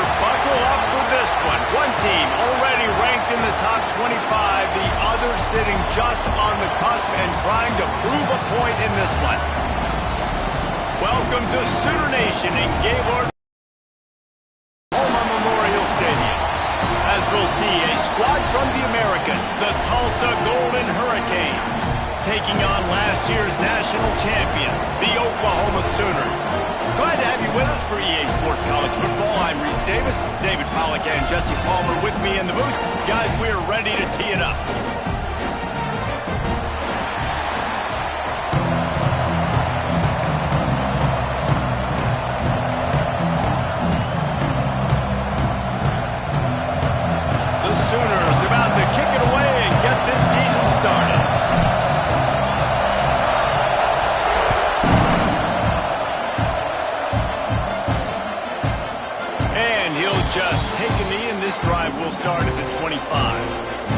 better buckle up for this one. One team already ranked in the top 25, the other sitting just on the cusp and trying to prove a point in this one. Welcome to Sooner Nation in Gaylord, Memorial Stadium. As we'll see, a squad from the American, the Tulsa Golden Hurricane, taking on last year's national champion, the Oklahoma Sooners. Glad to have you with us for EA Sports College Football. I'm Reese Davis, David Pollack and Jesse Palmer with me in the booth. Guys, we are ready to tee it up. The Sooners about to kick it away and get this season started. Just take a knee, and this drive will start at the 25.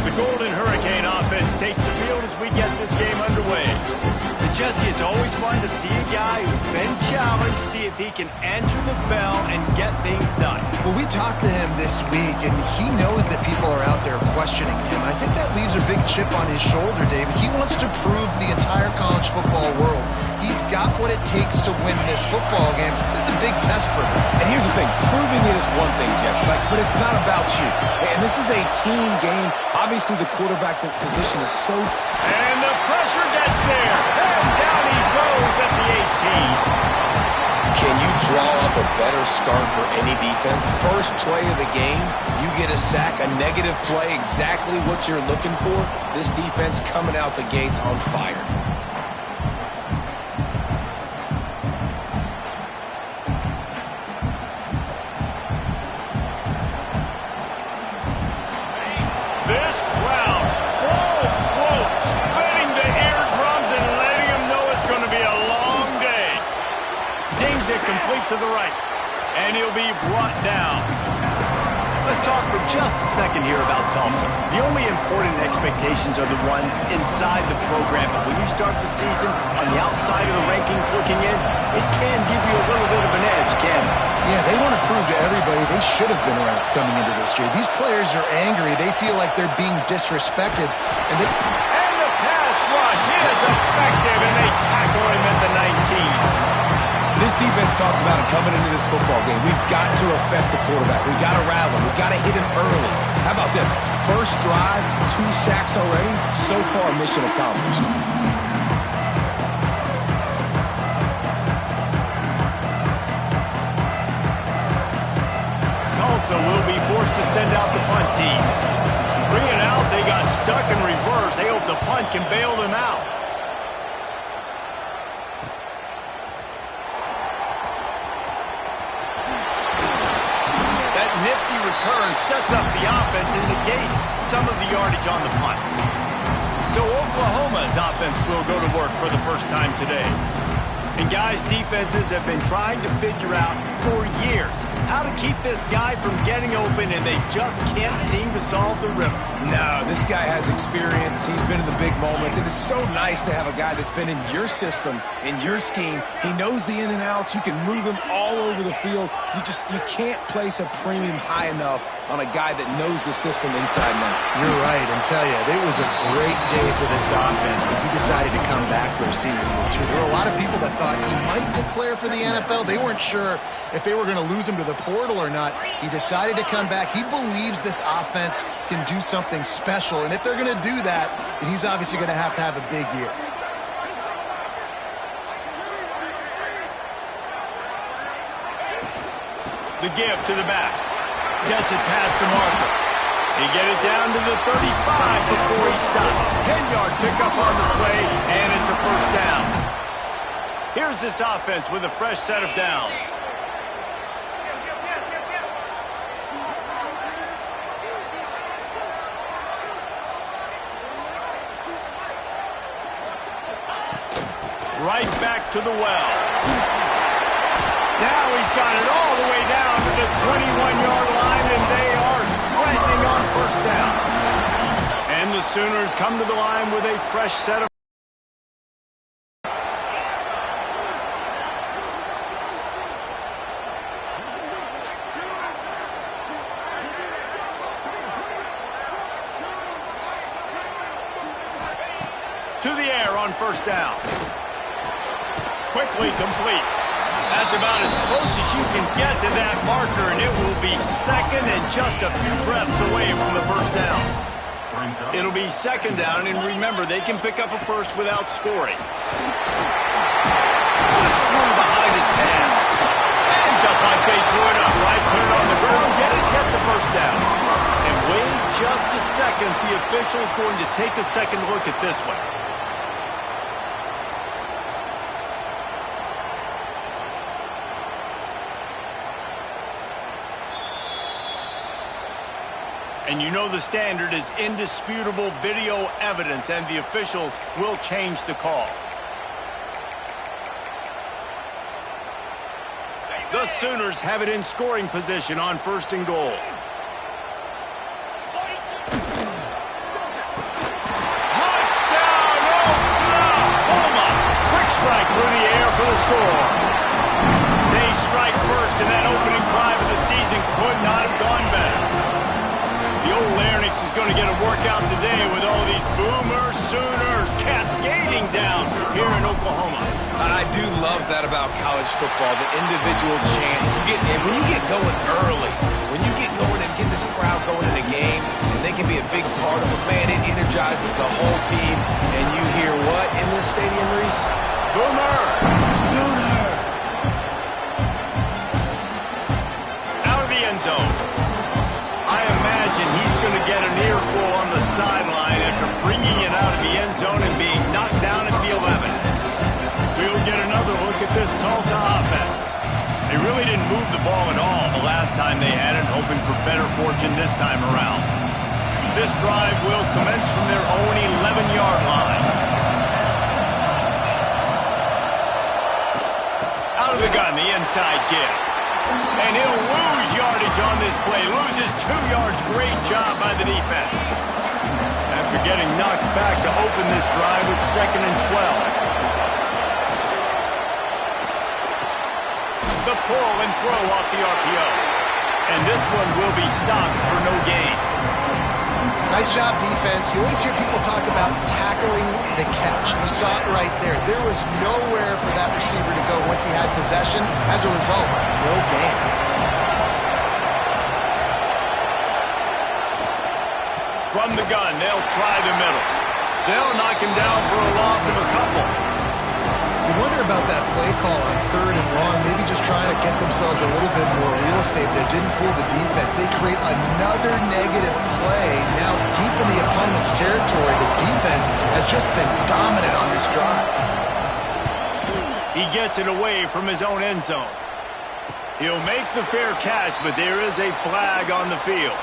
The Golden Hurricane offense takes the field as we get this game underway. And Jesse, it's always fun to see a guy who's been challenged, see if he can answer the bell and get things done. Well, we talked to him this week, and he knows that people are out there questioning him. I think that leaves a big chip on his shoulder, David. He wants to prove to the entire college football world he's got what it takes to win this football game. This is a big test for him. And here's the thing, proving it is one thing, Jesse, but it's not about you. And this is a team game. Obviously, the quarterback position is so... And the pressure gets there. And down he goes at the 18. Can you draw up a better start for any defense? First play of the game, you get a sack, a negative play, exactly what you're looking for. This defense coming out the gates on fire. This crowd, full throat, spinning the eardrums and letting them know it's going to be a long day. Zings it complete to the right, and he'll be brought down. Let's talk for just a second here about Tulsa. The only important expectations are the ones inside the program, but when you start the season on the outside of the rankings looking in, it can give you a little bit of an edge, can it? Yeah, they want to prove to everybody they should have been ranked coming into this year. These players are angry. They feel like they're being disrespected. And the pass rush is effective, and they tackle him at the 19. This defense talked about it coming into this football game. We've got to affect the quarterback. We've got to rattle him. We've got to hit him early. How about this? First drive, 2 sacks already. So far, mission accomplished. Tulsa will be forced to send out the punt team. Bring it out. They got stuck in reverse. They hope the punt can bail them out. Nifty return sets up the offense and negates some of the yardage on the punt. So Oklahoma's offense will go to work for the first time today. And guys, defenses have been trying to figure out for years how to keep this guy from getting open, and they just can't seem to solve the riddle. No, this guy has experience. He's been in the big moments. It is so nice to have a guy that's been in your system, in your scheme. He knows the in and outs. You can move him all over the field. You can't place a premium high enough on a guy that knows the system inside and out. You're right, and tell you, it was a great day for this offense, but he decided to come back for a senior year too. There were a lot of people that thought he might declare for the NFL. They weren't sure if they were going to lose him to the portal or not. He decided to come back. He believes this offense can do something special, and if they're going to do that, then he's obviously going to have a big year. The give to the back. Gets it past the marker. He get it down to the 35 before he stopped. 10-yard pickup on the play, and it's a first down. Here's this offense with a fresh set of downs. Right back to the well. Now he's got it all the way down to the 21-yard line, and they are threatening on first down. And the Sooners come to the line with a fresh set of... to the air on first down. Quickly complete. That's about as close as you can get to that marker, and it will be second and just a few breaths away from the first down. It'll be second down, and remember, they can pick up a first without scoring. Just threw behind his pad. And just like they threw it up right, put it on the ground, get the first down. And wait just a second, the official's going to take a second look at this one. And you know the standard is indisputable video evidence, and the officials will change the call. The Sooners have it in scoring position on first and goal. Touchdown, Oklahoma! Quick strike through the air for the score. They strike first, and that opening drive of the season could not have gone better. The old larynx is going to get a workout today with all these Boomer Sooners cascading down here in Oklahoma. I do love that about college football, the individual chance. When you get going early, when you get going and get this crowd going in a game, and they can be a big part of it, man, it energizes the whole team. And you hear what in this stadium, Reese? Boomer! Sooner! Out of the end zone. I imagine he's going to get an earful on the sideline after bringing it out of the end zone and being knocked down at the 11. We'll get another look at this Tulsa offense. They really didn't move the ball at all the last time they had it, hoping for better fortune this time around. This drive will commence from their own 11-yard line. Out of the gun, the inside give. And he'll lose yardage on this play. Loses 2 yards. Great job by the defense. After getting knocked back to open this drive with second and 12. The pull and throw off the RPO. And this one will be stopped for no gain. Nice job, defense. You always hear people talk about tackling the catch. You saw it right there. There was nowhere for that receiver to go once he had possession. As a result, no gain. From the gun, they'll try the middle. They'll knock him down for a loss of a couple. You wonder about that play call on third and long, maybe just trying to get themselves a little bit more real estate, but it didn't fool the defense. They create another negative play now deep in the opponent's territory. The defense has just been dominant on this drive. He gets it away from his own end zone. He'll make the fair catch, but there is a flag on the field.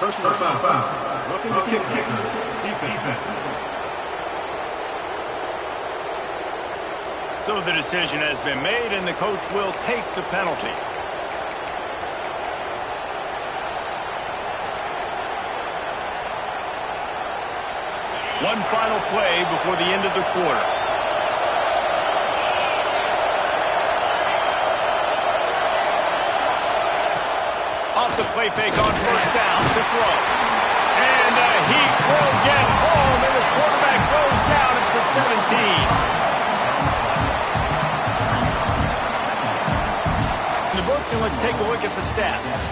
Personal foul. Roughing the kicker. Defense. So the decision has been made, and the coach will take the penalty. One final play before the end of the quarter. Off the play fake on first down, the throw. And he will get home, and the quarterback goes down at the 17. And let's take a look at the stats.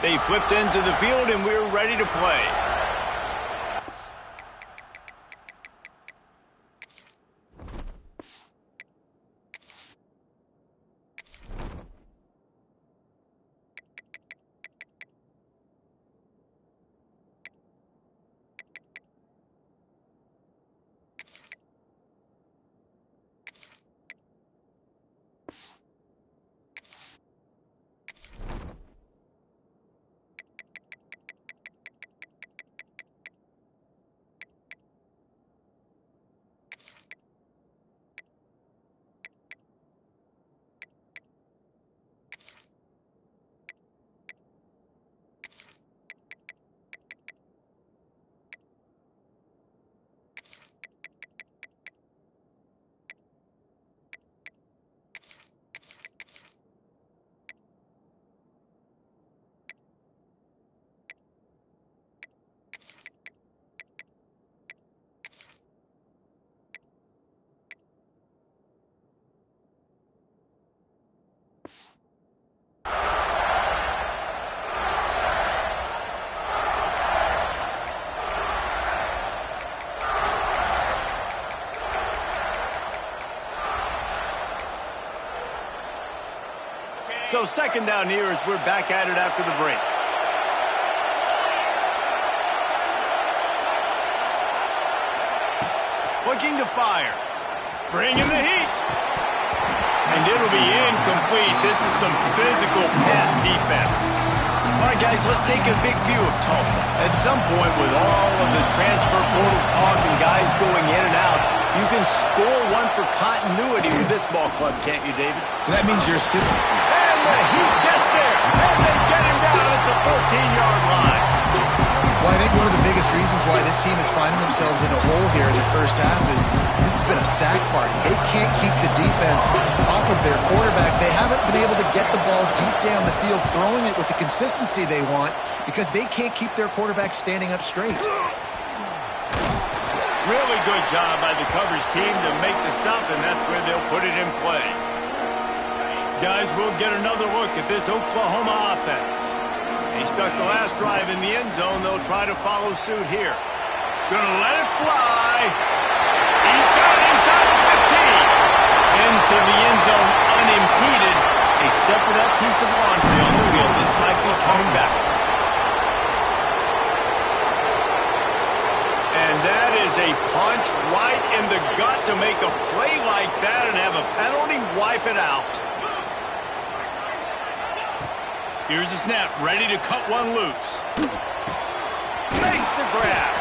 They flipped into the field, and we're ready to play. So second down here as we're back at it after the break. Looking to fire. Bringing the heat. And it'll be incomplete. This is some physical pass defense. All right, guys, let's take a big view of Tulsa. At some point, with all of the transfer portal talk and guys going in and out, you can score one for continuity with this ball club, can't you, David? That means you're sitting. And the heat gets there. And they get him down at the 14-yard line. Well, I think one of the biggest reasons why this team is finding themselves in a hole here in the first half is this has been a sack party. They can't keep the defense off of their quarterback. They haven't been able to get the ball deep down the field, throwing it with the consistency they want because they can't keep their quarterback standing up straight. Really good job by the coverage team to make the stop, and that's where they'll put it in play. Guys, we'll get another look at this Oklahoma offense. He stuck the last drive in the end zone. They'll try to follow suit here. Gonna let it fly. He's got it inside the 15. Into the end zone unimpeded, except for that piece of laundry on the wheel. This might be coming back. And that is a punch right in the gut to make a play like that and have a penalty wipe it out. Here's the snap, ready to cut one loose. Makes the grab.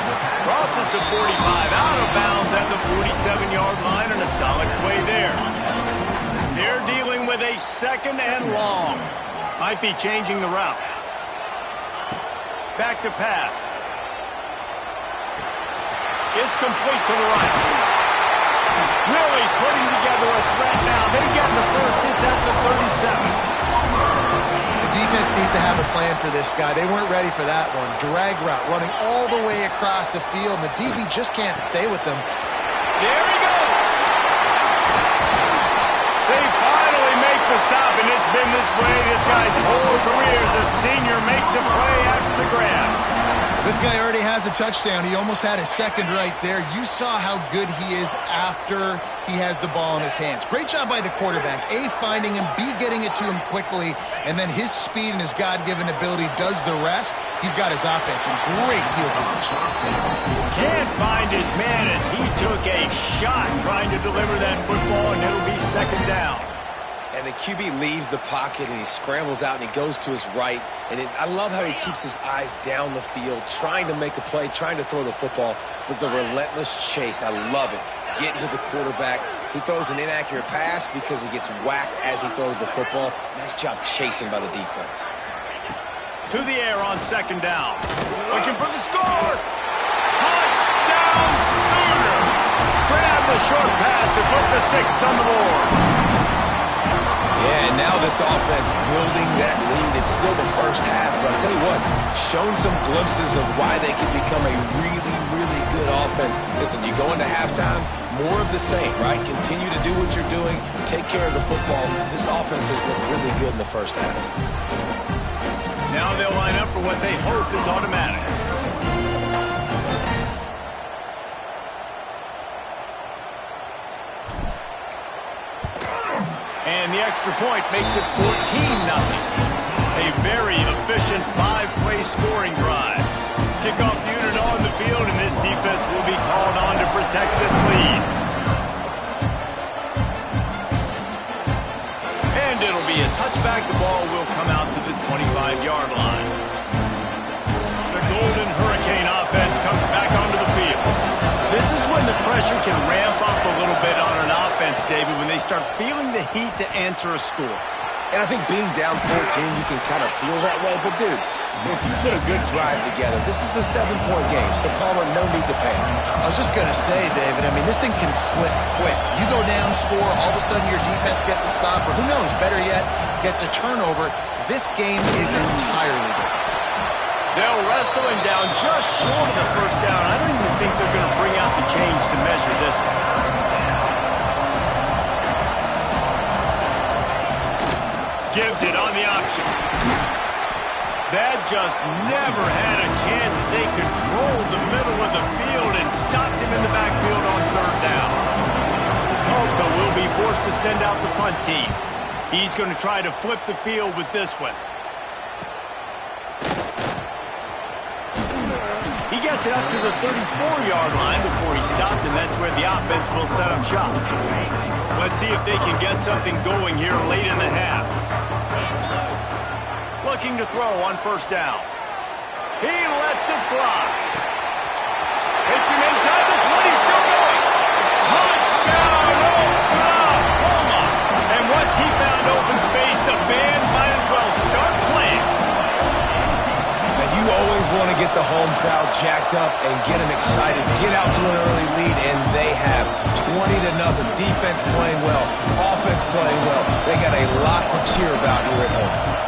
Crosses the 45, out of bounds at the 47-yard line, and a solid play there. They're dealing with a second and long. Might be changing the route. Back to pass. It's complete to the right. Really putting together a threat now. They get the first. It's at the 37. The defense needs to have a plan for this guy. They weren't ready for that one. Drag route running all the way across the field. The DB just can't stay with them. There he goes. They finally make the stop, and it's been this way this guy's whole career as a senior makes a play after the grab. This guy already has a touchdown. He almost had his second right there. You saw how good he is after he has the ball in his hands. Great job by the quarterback. A, finding him, B, getting it to him quickly, and then his speed and his God-given ability does the rest. He's got his offense in great field position. Can't find his man as he took a shot trying to deliver that football, and it'll be second down. And the QB leaves the pocket, and he scrambles out, and he goes to his right. And I love how he keeps his eyes down the field, trying to make a play, trying to throw the football, but the relentless chase. I love it. Getting to the quarterback. He throws an inaccurate pass because he gets whacked as he throws the football. Nice job chasing by the defense. To the air on second down. Looking for the score. Touchdown Sooner. Grab the short pass to put the 6 on the board. Yeah, and now this offense building that lead. It's still the first half, but I'll tell you what, shown some glimpses of why they can become a really, really good offense. Listen, you go into halftime, more of the same, right? Continue to do what you're doing, take care of the football. This offense has looked really good in the first half. Now they'll line up for what they hope is automatic. And the extra point makes it 14-0. A very efficient 5-play scoring drive. Kickoff unit on the field, and this defense will be called on to protect this lead. And it'll be a touchback. The ball will come out to the 25-yard line. The Golden Hurricane offense comes back onto the field. This is when the pressure can ramp up a little bit on an offense, David, when they start feeling the heat to answer a score. And I think being down 14, you can kind of feel that way. But, dude, if you put a good drive together, this is a 7-point game, so Palmer, no need to panic. I was just going to say, David, I mean, this thing can flip quick. You go down, score, all of a sudden your defense gets a stop, or who knows, better yet, gets a turnover. This game is entirely different. They'll wrestle him down just short of the first down. I don't even think they're going to bring out the chains to measure this one. Gives it on the option. That just never had a chance as they controlled the middle of the field and stopped him in the backfield on third down. Tulsa will be forced to send out the punt team. He's going to try to flip the field with this one. He gets it up to the 34-yard line before he stopped, and that's where the offense will set up shop. Let's see if they can get something going here late in the half. Looking to throw on first down. He lets it fly. Hits him inside the 20, still going. Touchdown, Oklahoma. And once he found open space, the band might as well start playing. Now, you always want to get the home crowd jacked up and get them excited. Get out to an early lead, and they have 20-0. Defense playing well, offense playing well. They got a lot to cheer about here at home.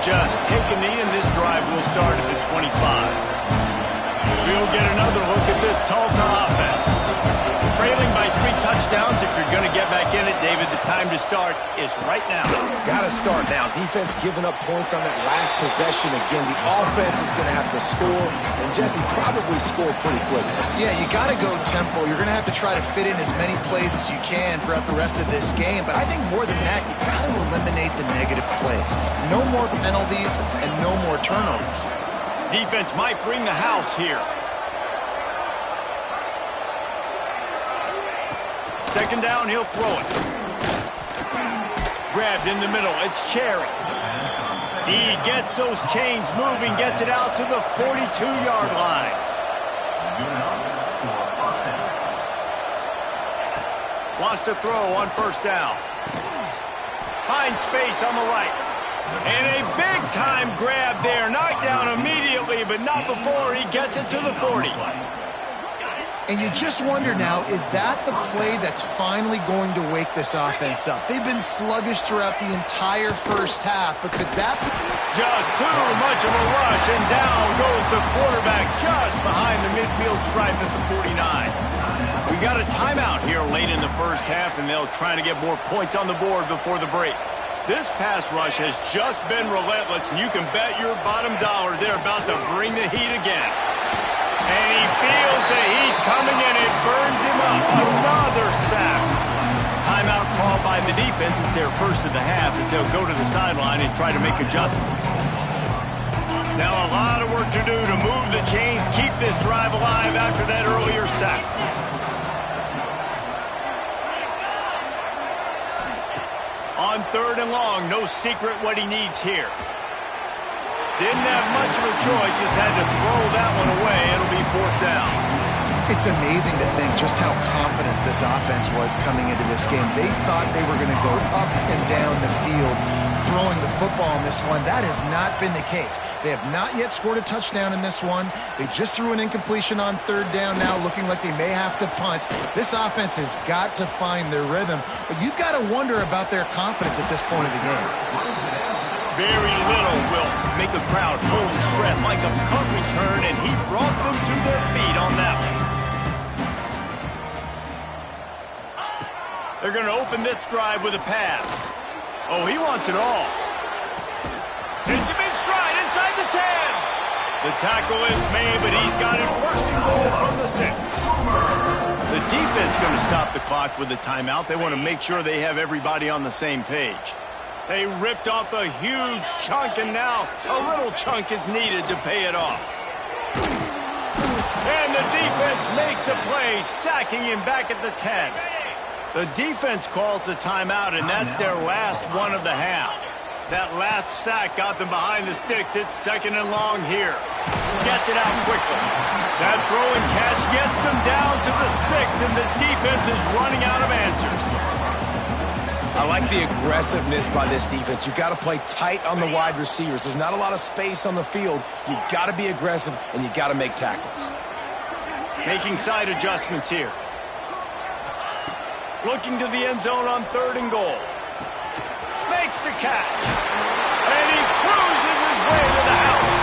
Just take a knee, and this drive will start at the 25. We'll get another look at this Tulsa offense. Trailing by 3 touchdowns. If you're going to get back in it, David, the time to start is right now. Got to start now. Defense giving up points on that last possession. Again, the offense is going to have to score, and Jesse probably score pretty quickly. Yeah, you got to go tempo. You're going to have to try to fit in as many plays as you can throughout the rest of this game. But I think more than that, you got to eliminate the negative plays. No more penalties and no more turnovers. Defense might bring the house here. Second down, he'll throw it. Grabbed in the middle, it's Cherry. He gets those chains moving, gets it out to the 42-yard line. Wants to throw on first down. Finds space on the right. And a big-time grab there. Knocked down immediately, but not before he gets it to the 40. And you just wonder now, is that the play that's finally going to wake this offense up? They've been sluggish throughout the entire first half, but could that be? Just too much of a rush, and down goes the quarterback just behind the midfield stripe at the 49. We got a timeout here late in the first half, and they'll try to get more points on the board before the break. This pass rush has just been relentless, and you can bet your bottom dollar they're about to bring the heat again. And he feels the heat coming in. It burns him up. Another sack. Timeout called by the defense. It's their first of the half as they'll go to the sideline and try to make adjustments. Now a lot of work to do to move the chains, keep this drive alive after that earlier sack. On third and long, no secret what he needs here. Didn't have much of a choice, just had to throw that one away. It'll be fourth down. It's amazing to think just how confident this offense was coming into this game. They thought they were going to go up and down the field throwing the football in this one. That has not been the case. They have not yet scored a touchdown in this one. They just threw an incompletion on third down now, looking like they may have to punt. This offense has got to find their rhythm, but you've got to wonder about their confidence at this point of the game. Very little will make a crowd hold its breath like a punt return, and he brought them to their feet on that one. They're going to open this drive with a pass. Oh, he wants it all. Hits him in stride inside the 10. The tackle is made, but he's got it first and goal from the 6. The defense going to stop the clock with a timeout. They want to make sure they have everybody on the same page. They ripped off a huge chunk, and now a little chunk is needed to pay it off. And the defense makes a play, sacking him back at the 10. The defense calls the timeout, and that's their last one of the half. That last sack got them behind the sticks. It's second and long here. Gets it out quickly. That throw and catch gets them down to the 6, and the defense is running out of answers. I like the aggressiveness by this defense. You got to play tight on the wide receivers. There's not a lot of space on the field. You got to be aggressive, and you got to make tackles. Making side adjustments here. Looking to the end zone on third and goal. Makes the catch. And he cruises his way to the house.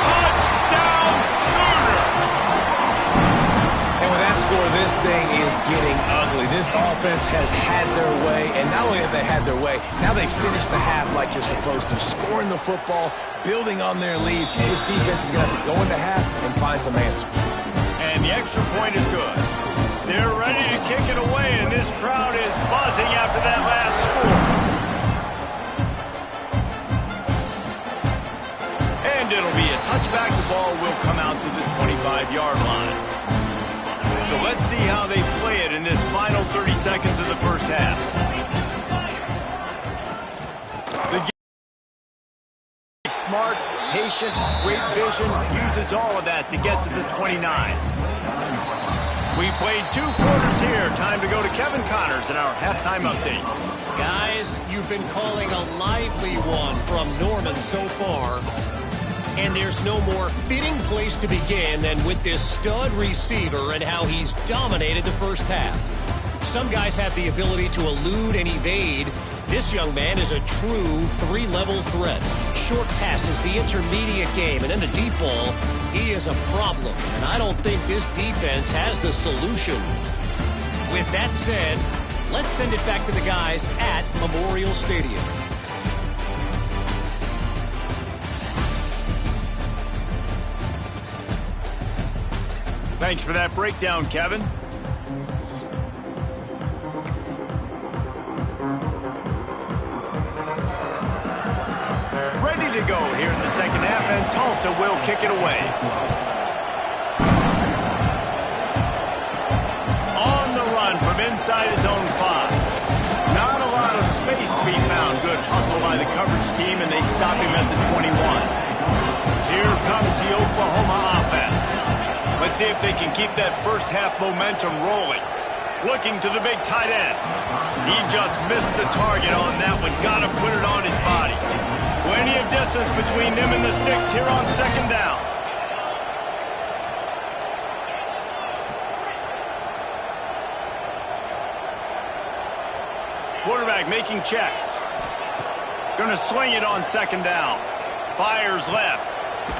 Touchdown Sooners! And with that score, this thing is getting ugly. This offense has had their way, and not only have they had their way, now they finish the half like you're supposed to, scoring the football, building on their lead. This defense is going to have to go into half and find some answers. And And the extra point is good. They're ready to kick it away, and this crowd is buzzing after that last score. And it'll be a touchback. The ball will come out to the 25-yard line. So let's see how they play it in this final 30 seconds of the first half. The game is smart, patient, great vision, uses all of that to get to the 29. We've played 2 quarters here. Time to go to Kevin Connors in our halftime update. Guys, you've been calling a lively one from Norman so far. And there's no more fitting place to begin than with this stud receiver and how he's dominated the first half. Some guys have the ability to elude and evade. This young man is a true 3-level threat. Short passes, the intermediate game, and then the deep ball. He is a problem, and I don't think this defense has the solution. With that said, let's send it back to the guys at Memorial Stadium. Thanks for that breakdown, Kevin. Ready to go here in the second half, and Tulsa will kick it away. On the run from inside his own 5. Not a lot of space to be found. Good hustle by the coverage team, and they stop him at the 21. Here comes the Oklahoma offense. Let's see if they can keep that first half momentum rolling. Looking to the big tight end. He just missed the target on that one. Got to put it on his body. Plenty of distance between them and the sticks here on second down. Quarterback making checks. Gonna swing it on second down. Fires left.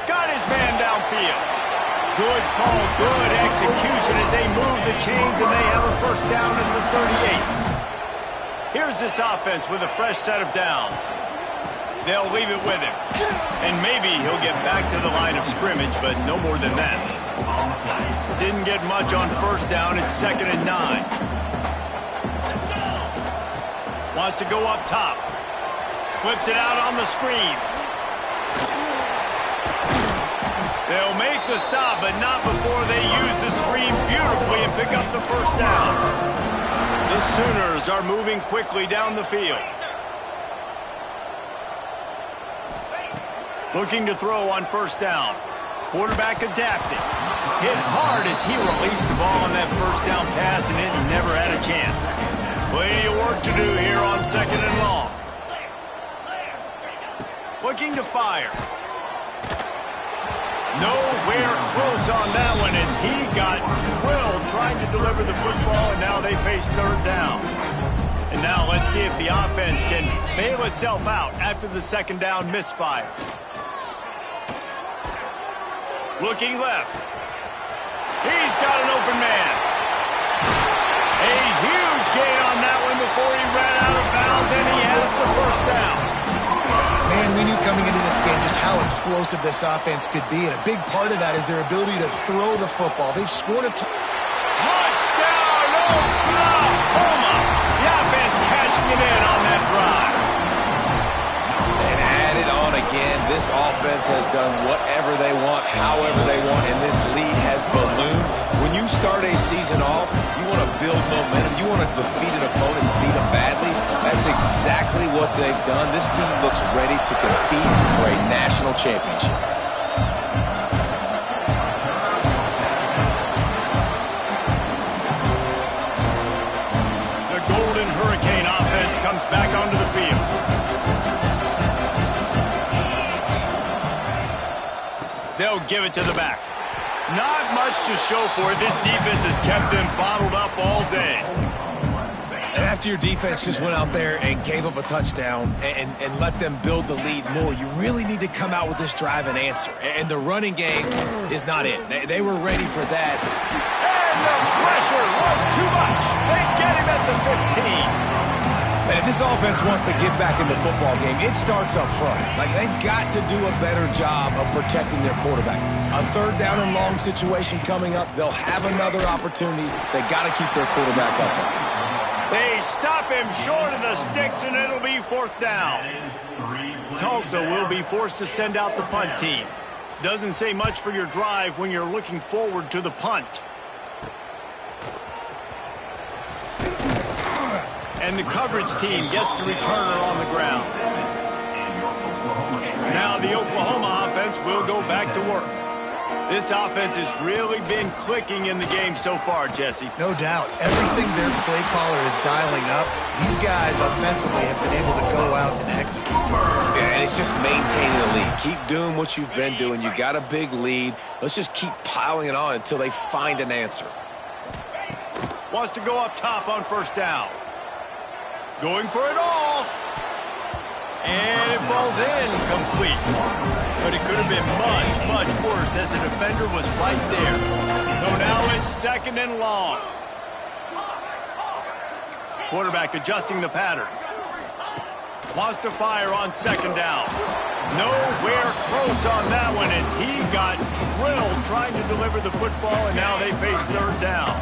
Got his man downfield. Good call, good execution as they move the chains, and they have a first down at the 38. Here's this offense with a fresh set of downs. They'll leave it with him. And maybe he'll get back to the line of scrimmage, but no more than that. Didn't get much on first down. It's 2nd and 9. Wants to go up top. Flips it out on the screen. They'll make the stop, but not before they use the screen beautifully and pick up the first down. The Sooners are moving quickly down the field. Looking to throw on first down. Quarterback adapting. Hit hard as he released the ball on that first down pass, and it never had a chance. Plenty of work to do here on 2nd and long. Looking to fire. Nowhere close on that one as he got drilled trying to deliver the football, and now they face 3rd down. And now let's see if the offense can bail itself out after the 2nd down misfire. Looking left. He's got an open man. A huge gain on that one before he ran out of bounds, and he has the first down. Man, we knew coming into this game just how explosive this offense could be, and a big part of that is their ability to throw the football. They've scored a touchdown, Oklahoma! The offense cashing it in on that drive. And add it on again. This offense has done whatever they want, however they want, and this lead has ballooned. When you start a season off, you want to build momentum. You want to defeat an opponent and beat them badly. That's exactly what they've done. This team looks ready to compete for a national championship. The Golden Hurricane offense comes back onto the field. They'll give it to the back. Not much to show for it. This defense has kept them bottled up all day. And after your defense just went out there and gave up a touchdown and let them build the lead more, you really need to come out with this drive and answer. And the running game is not it. They were ready for that. And the pressure was too much. They get him at the 15. And if this offense wants to get back in the football game, it starts up front. Like, they've got to do a better job of protecting their quarterback. A third down and long situation coming up. They'll have another opportunity. They got to keep their quarterback upright. They stop him short of the sticks, and it'll be fourth down. Tulsa will be forced to send out the punt team. Doesn't say much for your drive when you're looking forward to the punt. And the coverage team gets the returner on the ground. Now the Oklahoma offense will go back to work. This offense has really been clicking in the game so far, Jesse. No doubt. Everything their play caller is dialing up, these guys offensively have been able to go out and execute. Yeah, and it's just maintaining the lead. Keep doing what you've been doing. You got a big lead. Let's just keep piling it on until they find an answer. Wants to go up top on first down. Going for it all. And it falls in complete. But it could have been much, much worse as the defender was right there. So now it's second and long. Quarterback adjusting the pattern. Wants to fire on second down. Nowhere close on that one as he got drilled trying to deliver the football, and now they face third down.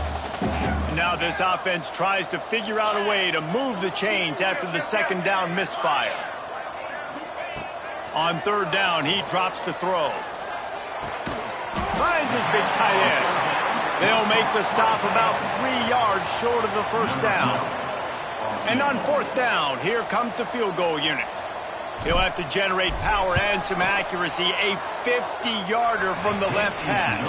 Now this offense tries to figure out a way to move the chains after the second down misfire. On third down, he drops to throw. Finds his big tight end. They'll make the stop about 3 yards short of the first down. And on fourth down, here comes the field goal unit. He'll have to generate power and some accuracy. A 50-yarder from the left hash.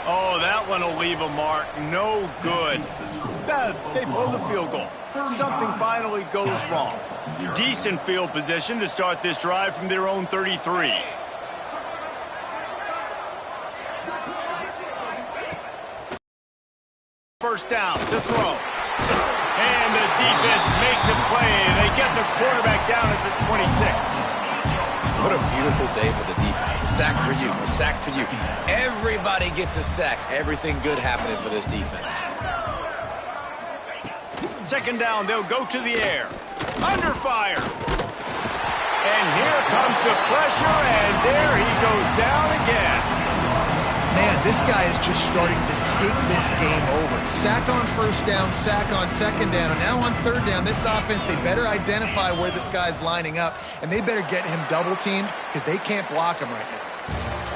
Oh, that one will leave a mark. No good. They blow the field goal. Something finally goes wrong. Decent field position to start this drive from their own 33. First down to throw. And the defense makes a play. They get the quarterback down at the 26. What a beautiful day for the defense. A sack for you, a sack for you. Everybody gets a sack. Everything good happening for this defense. Second down, they'll go to the air. Under fire. And here comes the pressure, and there he goes down again. Man, this guy is just starting to take this game over. Sack on first down, sack on second down, and now on third down, this offense, they better identify where this guy's lining up, and they better get him double-teamed because they can't block him right now.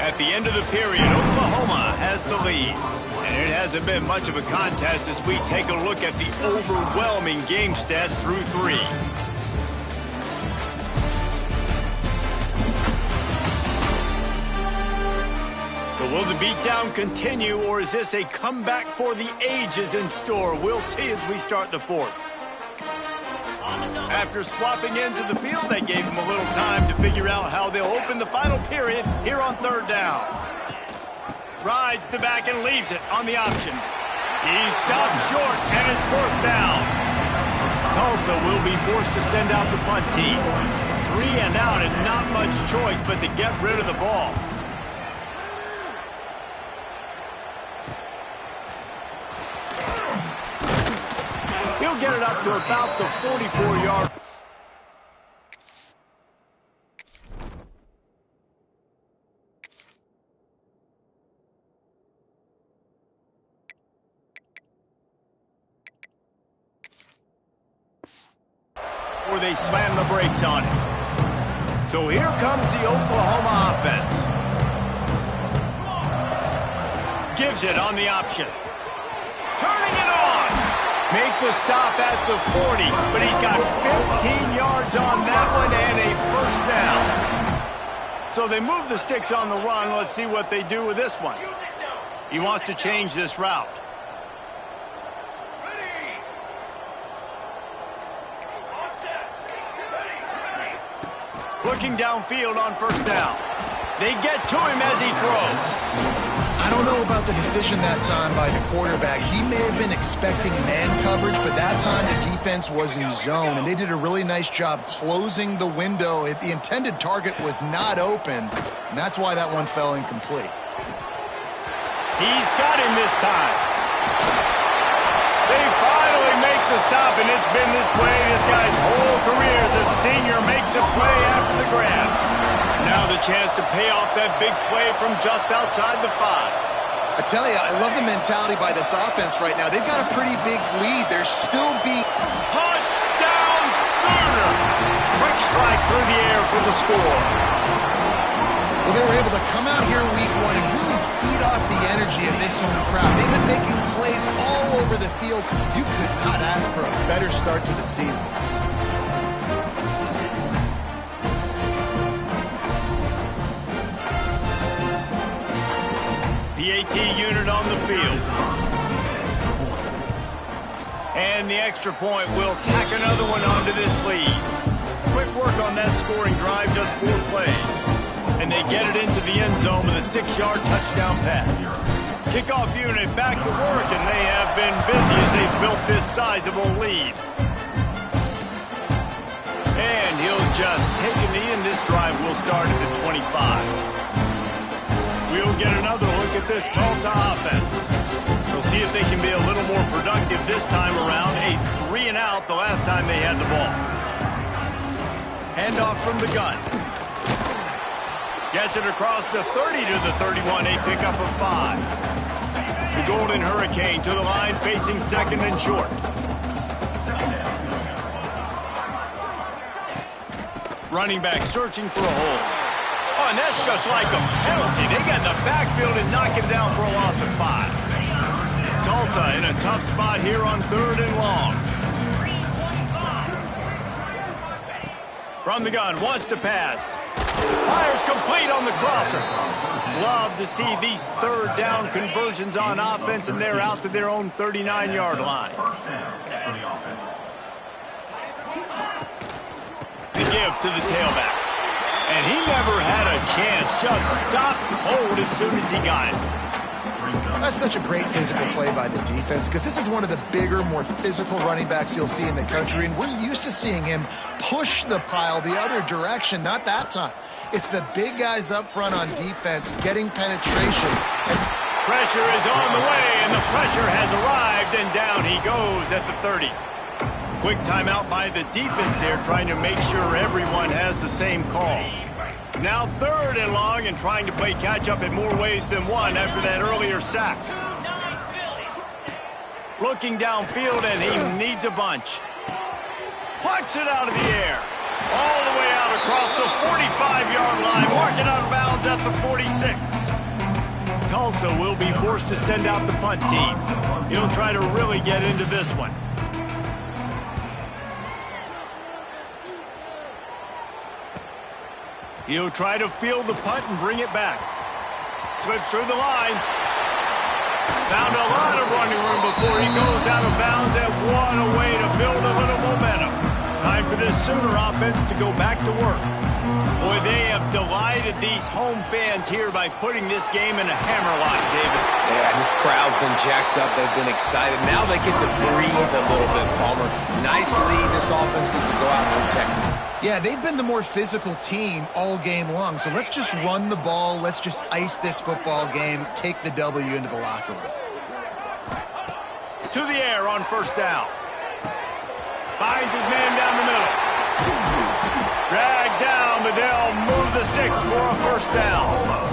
At the end of the period, Oklahoma has the lead. And it hasn't been much of a contest as we take a look at the overwhelming game stats through 3. So will the beatdown continue, or is this a comeback for the ages in store? We'll see as we start the fourth. After swapping ends of the field, they gave him a little time to figure out how they'll open the final period here on third down. Rides the back and leaves it on the option. He stopped short, and it's fourth down. Tulsa will be forced to send out the punt team. 3 and out and not much choice but to get rid of the ball. He'll get it up to about the 44-yard. Where they slam the brakes on him. So here comes the Oklahoma offense. Gives it on the option. Turning it on. Make the stop at the 40, but he's got 15 yards on that one and a first down. So they move the sticks on the run. Let's see what they do with this one. He wants to change this route. Looking downfield on first down. They get to him as he throws. I don't know about the decision that time by the quarterback. He may have been expecting man coverage, but that time the defense was in zone, and they did a really nice job closing the window. The intended target was not open, and that's why that one fell incomplete. He's got him this time. They finally make the stop, and it's been this way this guy's whole career as a senior makes a play after the grab. Now the chance to pay off that big play from just outside the 5. I tell you, I love the mentality by this offense right now. They've got a pretty big lead. They're still being... Touchdown Sooner! Quick strike through the air for the score. Well, they were able to come out here week 1 and really feed off the energy of this home crowd. They've been making plays all over the field. You could not ask for a better start to the season. PAT unit on the field. And the extra point will tack another one onto this lead. Quick work on that scoring drive, just 4 plays. And they get it into the end zone with a 6-yard touchdown pass. Kickoff unit back to work, and they have been busy as they've built this sizable lead. And he'll just take a knee, and this drive will start at the 25. We'll get another look at this Tulsa offense. We'll see if they can be a little more productive this time around. A 3-and-out the last time they had the ball. Handoff from the gun. Gets it across the 30 to the 31, a pickup of 5. The Golden Hurricane to the line, facing second and short. Running back searching for a hole. Oh, and that's just like a penalty. They got in the backfield and knock him down for a loss of 5. Tulsa in a tough spot here on 3rd and long. From the gun, wants to pass. Fires complete on the crosser. Love to see these 3rd down conversions on offense, and they're out to their own 39-yard line. The give to the tailback. And he never had a chance, just stopped cold as soon as he got it. That's such a great physical play by the defense, because this is one of the bigger, more physical running backs you'll see in the country, and we're used to seeing him push the pile the other direction. Not that time. It's the big guys up front on defense getting penetration. Pressure is on the way, and the pressure has arrived, and down he goes at the 30. Quick timeout by the defense there, trying to make sure everyone has the same call. Now 3rd and long, and trying to play catch-up in more ways than one after that earlier sack. Looking downfield, and he needs a bunch. Plucks it out of the air. All the way out across the 45-yard line, marking out of bounds at the 46. Tulsa will be forced to send out the punt team. He'll try to really get into this one. He'll try to field the punt and bring it back. Slips through the line. Found a lot of running room before he goes out of bounds, and what a way to build a little momentum. Time for this Sooner offense to go back to work. Boy, they have delighted these home fans here by putting this game in a hammerlock, David. Yeah, this crowd's been jacked up. They've been excited. Now they get to breathe a little bit, Palmer. Nice lead. This offense needs to go out and protect it. Yeah, they've been the more physical team all game long, so let's just run the ball. Let's just ice this football game, take the W into the locker room. To the air on 1st down. Finds his man down the middle. Dragged down, but they'll move the sticks for a 1st down.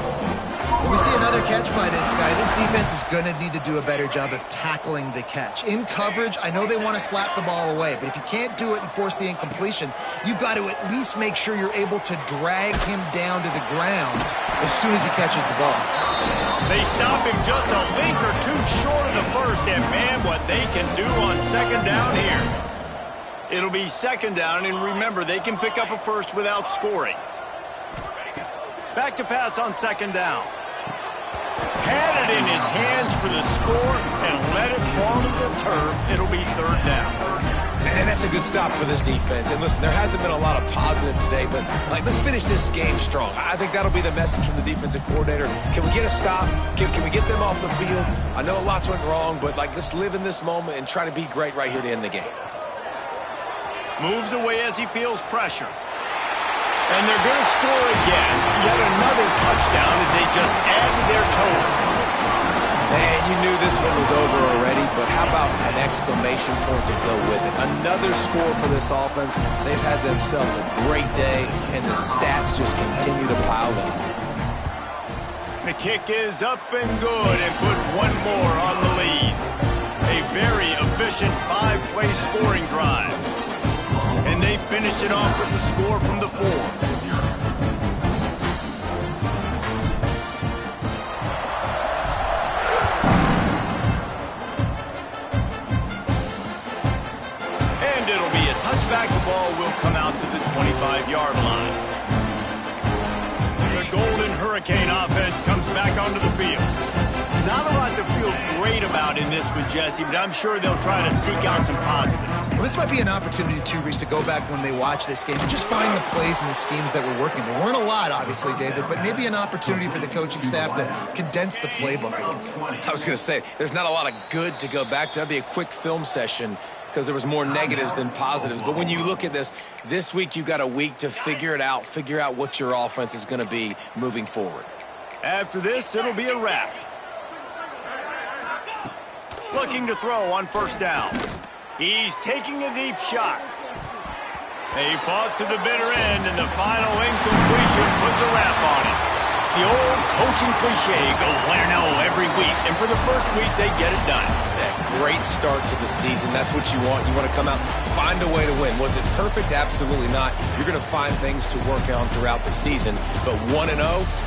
When we see another catch by this guy, this defense is going to need to do a better job of tackling the catch. In coverage, I know they want to slap the ball away, but if you can't do it and force the incompletion, you've got to at least make sure you're able to drag him down to the ground as soon as he catches the ball. They stop him just a link or two short of the 1st, and man, what they can do on 2nd down here. It'll be 2nd down, and remember, they can pick up a 1st without scoring. Back to pass on 2nd down. Had it in his hands for the score and let it fall to the turf. It'll be 3rd down. And that's a good stop for this defense. And listen, there hasn't been a lot of positive today, but let's finish this game strong. I think that'll be the message from the defensive coordinator. Can we get a stop? Can we get them off the field? I know lots went wrong, but let's live in this moment and try to be great right here to end the game. Moves away as he feels pressure. And they're going to score again. Yet another touchdown as they just add to their total. And you knew this one was over already, but how about an exclamation point to go with it? Another score for this offense. They've had themselves a great day, and the stats just continue to pile up. The kick is up and good and put one more on the lead. A very efficient 5-play scoring drive. And they finish it off with the score from the 4. And it'll be a touchback. The ball will come out to the 25-yard line. The Golden Hurricane offense comes back onto the field. Not a lot to feel great about in this with Jesse, but I'm sure they'll try to seek out some positives. Well, this might be an opportunity, too, Reese, to go back when they watch this game and just find the plays and the schemes that were working. There weren't a lot, obviously, David, but maybe an opportunity for the coaching staff to condense the playbook a little. I was going to say, there's not a lot of good to go back to. That'd be a quick film session because there was more negatives than positives. But when you look at this week you've got a week to figure it out, figure out what your offense is going to be moving forward. After this, it'll be a wrap. Looking to throw on first down. He's taking a deep shot. They fought to the bitter end, and the final incompletion puts a wrap on it. The old coaching cliche, go win or no every week, and for the first week, they get it done. That great start to the season. That's what you want. You want to come out, find a way to win. Was it perfect? Absolutely not. You're going to find things to work on throughout the season, but 1-0,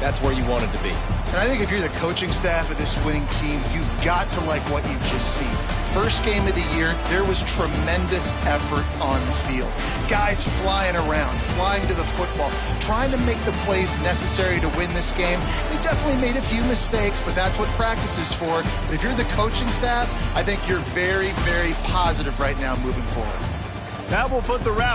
that's where you wanted to be. And I think if you're the coaching staff of this winning team, you've got to like what you've just seen. First game of the year, there was tremendous effort on the field. Guys flying around, flying to the football, trying to make the plays necessary to win this game. They definitely made a few mistakes, but that's what practice is for. But if you're the coaching staff, I think you're very, very positive right now moving forward. That will put the wrap